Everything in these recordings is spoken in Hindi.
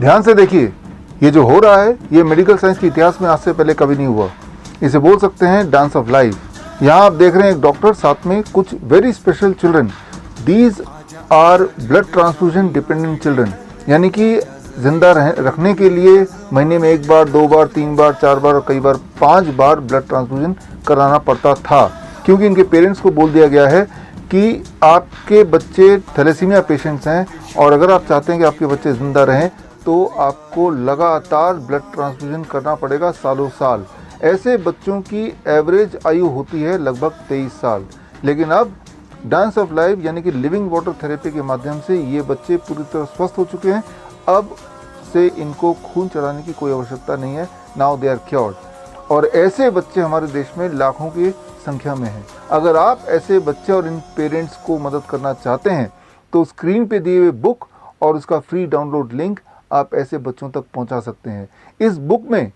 ध्यान से देखिए, ये जो हो रहा है ये मेडिकल साइंस के इतिहास में आज से पहले कभी नहीं हुआ। इसे बोल सकते हैं डांस ऑफ लाइफ। यहाँ आप देख रहे हैं एक डॉक्टर, साथ में कुछ very special children. These are blood transfusion dependent children, यानी कि जिंदा रखने के लिए महीने में 1 बार, 2 बार, 3 बार, 4 बार और कई बार 5 बार ब्लड ट्रांसफ्यूजन कराना पड़ता था, क्योंकि इनके पेरेंट्स को बोल दिया गया है कि आपके बच्चे थैलेसीमिया पेशेंट्स हैं और अगर आप चाहते हैं कि आपके बच्चे ज़िंदा रहें तो आपको लगातार ब्लड ट्रांसफ्यूजन करना पड़ेगा सालों साल। ऐसे बच्चों की एवरेज आयु होती है लगभग 23 साल। लेकिन अब डांस ऑफ लाइफ यानी कि लिविंग वाटर थेरेपी के माध्यम से ये बच्चे पूरी तरह स्वस्थ हो चुके हैं। अब से इनको खून चढ़ाने की कोई आवश्यकता नहीं है। Now they are cured. और ऐसे बच्चे हमारे देश में लाखों की संख्या में हैं। अगर आप ऐसे बच्चे और इन पेरेंट्स को मदद करना चाहते हैं तो स्क्रीन पे दिए हुए बुक और उसका फ्री डाउनलोड लिंक आप ऐसे बच्चों तक पहुंचा सकते हैं। इस बुक में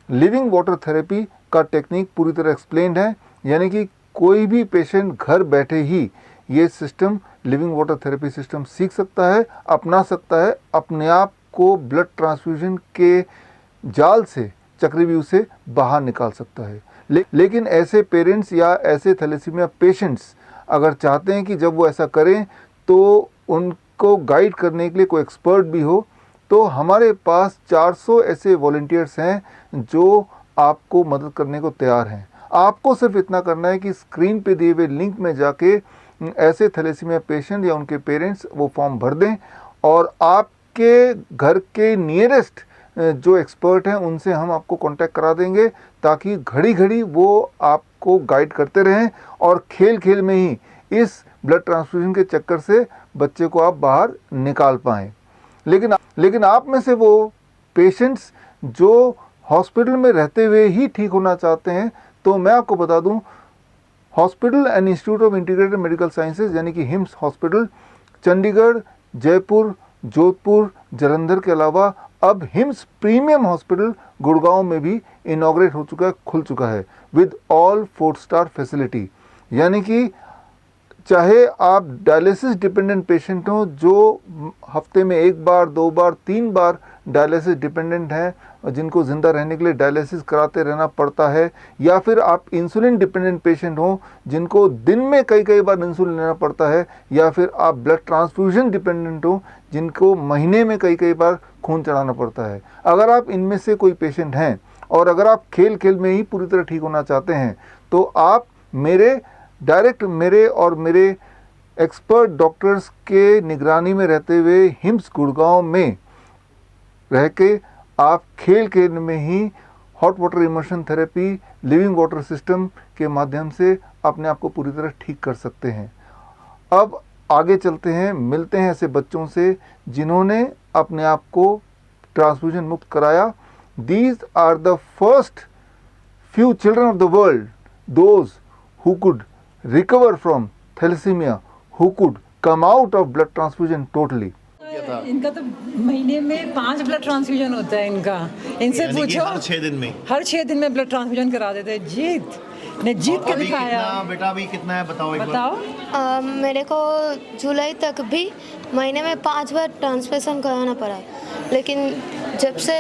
लिविंग वाटर थेरेपी का टेक्निक पूरी तरह एक्सप्लेन्ड है, यानी कि कोई भी पेशेंट घर बैठे ही ये system, living water therapy system सीख सकता है, अपना सकता है, अपने आप को ब्लड ट्रांसफ्यूजन के जाल से, चक्रव्यूह से बाहर निकाल सकता है। लेकिन ऐसे पेरेंट्स या ऐसे थैलेसीमिया पेशेंट्स अगर चाहते हैं कि जब वो ऐसा करें तो उनको गाइड करने के लिए कोई एक्सपर्ट भी हो, तो हमारे पास 400 ऐसे वॉलंटियर्स हैं जो आपको मदद करने को तैयार हैं। आपको सिर्फ इतना करना है कि स्क्रीन पे दिए हुए लिंक में जाके ऐसे थैलेसीमिया पेशेंट या उनके पेरेंट्स वो फॉर्म भर दें और आपके घर के नियरेस्ट जो एक्सपर्ट हैं उनसे हम आपको कांटेक्ट करा देंगे, ताकि घड़ी घड़ी वो आपको गाइड करते रहें और खेल खेल में ही इस ब्लड ट्रांसफ्यूजन के चक्कर से बच्चे को आप बाहर निकाल पाएँ। लेकिन आप में से वो पेशेंट्स जो हॉस्पिटल में रहते हुए ही ठीक होना चाहते हैं, तो मैं आपको बता दूं, hospital and institute of integrated medical sciences यानी कि हिम्स हॉस्पिटल चंडीगढ़, जयपुर, जोधपुर, जालंधर के अलावा अब हिम्स प्रीमियम हॉस्पिटल गुड़गांव में भी इनॉग्रेट हो चुका है, खुल चुका है विद ऑल 4 स्टार फैसिलिटी। यानी कि चाहे आप डायलिसिस डिपेंडेंट पेशेंट हो जो हफ्ते में 1 बार, 2 बार, 3 बार डायलिसिस डिपेंडेंट हैं, जिनको ज़िंदा रहने के लिए डायलिसिस कराते रहना पड़ता है, या फिर आप इंसुलिन डिपेंडेंट पेशेंट हो जिनको दिन में कई बार इंसुलिन लेना पड़ता है, या फिर आप ब्लड ट्रांसफ्यूजन डिपेंडेंट हो जिनको महीने में कई बार खून चढ़ाना पड़ता है। अगर आप इनमें से कोई पेशेंट हैं और अगर आप खेल खेल में ही पूरी तरह ठीक होना चाहते हैं तो आप मेरे और मेरे एक्सपर्ट डॉक्टर्स के निगरानी में रहते हुए हिम्स गुड़गांव में रह के आप खेल खेल में ही hot water immersion therapy, living water system के माध्यम से अपने आप को पूरी तरह ठीक कर सकते हैं। अब आगे चलते हैं, मिलते हैं ऐसे बच्चों से जिन्होंने अपने आप को ट्रांसफ्यूजन मुक्त कराया। These are the first few children of the world, those who could recover from thalassemia, who could come out of blood transfusion totally. इनका तो महीने में 5 ब्लड ट्रांसफ्यूजन होता है इनका। इनसे पूछो, हर 6 दिन में ब्लड ट्रांसफ्यूजन करा देते हैं। जीत के दिखाया। बेटा अभी कितना है बताओ एक बार। मेरे को जुलाई तक भी महीने में 5 बार ट्रांसफ्यूजन कराना पड़ा, लेकिन जब से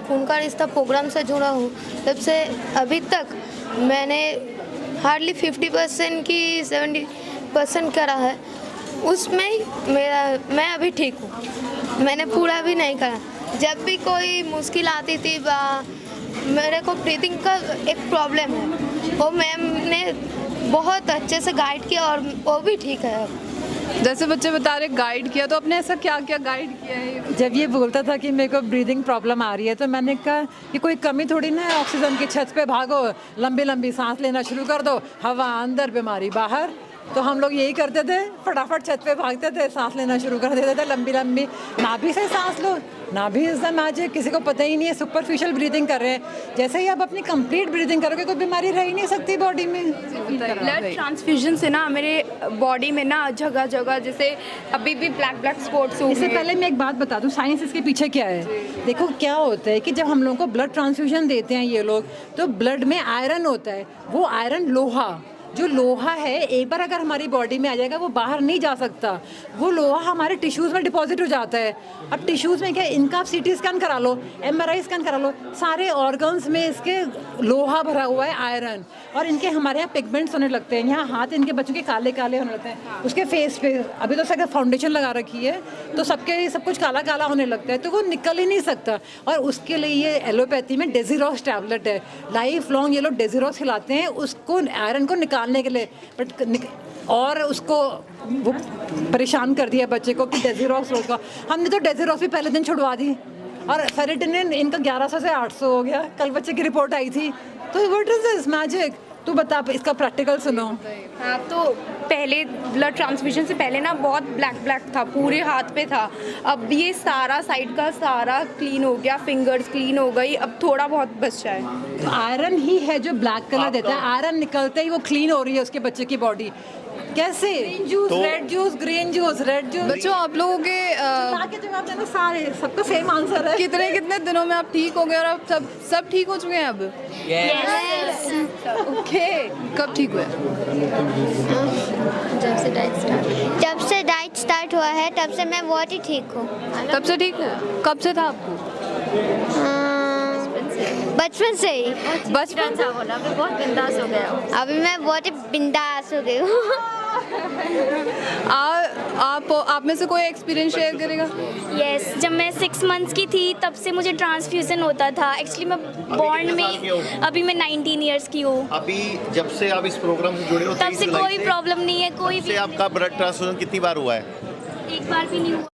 खून का रिश्ता प्रोग्राम से जुड़ा हूँ तब से अभी तक मैंने हार्डली 50% की 70% करा है। उसमें मैं अभी ठीक हूँ। मैंने पूरा भी नहीं करा। जब भी कोई मुश्किल आती थी, मेरे को ब्रीथिंग का एक प्रॉब्लम है, वो मैम ने बहुत अच्छे से गाइड किया और वो भी ठीक है अब। जैसे बच्चे बता रहे गाइड किया, तो आपने ऐसा क्या क्या गाइड किया है? जब ये बोलता था कि मेरे को ब्रीदिंग प्रॉब्लम आ रही है तो मैंने कहा कि कोई कमी थोड़ी ना है, ऑक्सीजन की छत पे भागो, लंबी लंबी सांस लेना शुरू कर दो, हवा अंदर बीमारी बाहर। तो हम लोग यही करते थे, फटाफट छत पे भागते थे, सांस लेना शुरू कर देते थे, लंबी लंबी नाभि से सांस लो, नाभि एकदम आज किसी को पता ही नहीं है, सुपरफिशियल ब्रीदिंग कर रहे हैं। जैसे ही आप अपनी कंप्लीट ब्रीदिंग करोगे कोई बीमारी रह ही नहीं सकती बॉडी में। ब्लड ट्रांसफ्यूजन से ना मेरे बॉडी में ना जगह जगह जैसे अभी भी ब्लैक स्पॉट्स हो। इससे पहले मैं एक बात बता दूं, साइंस इसके पीछे क्या है। देखो क्या होता है कि जब हम लोगों को ब्लड ट्रांसफ्यूजन देते हैं ये लोग, तो ब्लड में आयरन होता है, वो आयरन लोहा जो लोहा है एक बार अगर हमारी बॉडी में आ जाएगा वो बाहर नहीं जा सकता, वो लोहा हमारे टिश्यूज़ में डिपॉजिट हो जाता है। अब टिश्यूज़ में क्या, इनका आप CT स्कैन करा लो, MRI स्कैन करा लो, सारे ऑर्गन्स में इसके लोहा भरा हुआ है, आयरन। और इनके हमारे यहाँ पिगमेंट्स होने लगते हैं, यहाँ हाथ इनके बच्चों के काले काले होने लगते हैं, उसके फेस पे अभी तो सबके फाउंडेशन लगा रखी है तो सबके सब कुछ काला काला होने लगता है, तो वो निकल ही नहीं सकता। और उसके लिए ये एलोपैथी में डेजिरॉस टैबलेट है, लाइफ लॉन्ग ये लोग डेजिरॉस खिलाते हैं उसको, आयरन को निकालने के लिए। बट और उसको वो परेशान कर दिया बच्चे को कि डेजिरॉस होगा। हमने तो डेजिरॉस भी पहले दिन छुड़वा दी और फेरिटिनिन इनका 1100 से 800 हो गया। कल बच्चे की रिपोर्ट आई थी। तो व्हाट इज दिस मैजिक? तू बता, इसका प्रैक्टिकल सुनो। हाँ, तो पहले ब्लड ट्रांसफ्यूजन से पहले ना बहुत ब्लैक था, पूरे हाथ पे था। अब ये सारा साइड का सारा क्लीन हो गया, फिंगर्स क्लीन हो गई, अब थोड़ा बहुत बचा है। तो आयरन ही है जो ब्लैक कलर देता है, आयरन निकलते ही वो क्लीन हो रही है उसके बच्चे की बॉडी। कैसे? Juice, red juice, green juice, red juice. बच्चों, आप लोगों के के जवाब देना, सारे सबका सेम आंसर है। कितने दिनों में आप ठीक हो गए और आप सब ठीक हो चुके हैं अब? ओके, कब ठीक हुए? जब से डाइट स्टार्ट हुआ है तब से मैं बहुत ही ठीक हूँ। तब से ठीक हो? कब से था आपको? बचपन से ही। बचपन से? बोला अभी बहुत बिंदास हो गया हूँ। अभी मैं बहुत ही बिंदास हो गई हूँ। आप में से कोई एक्सपीरियंस शेयर करेगा? यस, जब मैं 6 मंथ्स की थी तब से मुझे ट्रांसफ्यूज़न होता था। एक्चुअली मैं बॉर्न में, अभी मैं 19 इयर्स की हूँ। अभी जब से आप इस प्रोग्राम से जुड़े हो तब से कोई प्रॉब्लम नहीं है, कोई भी। आपका ब्लड ट्रांसफ्यूजन कितनी बार हुआ है? एक बार भी नहीं हुआ।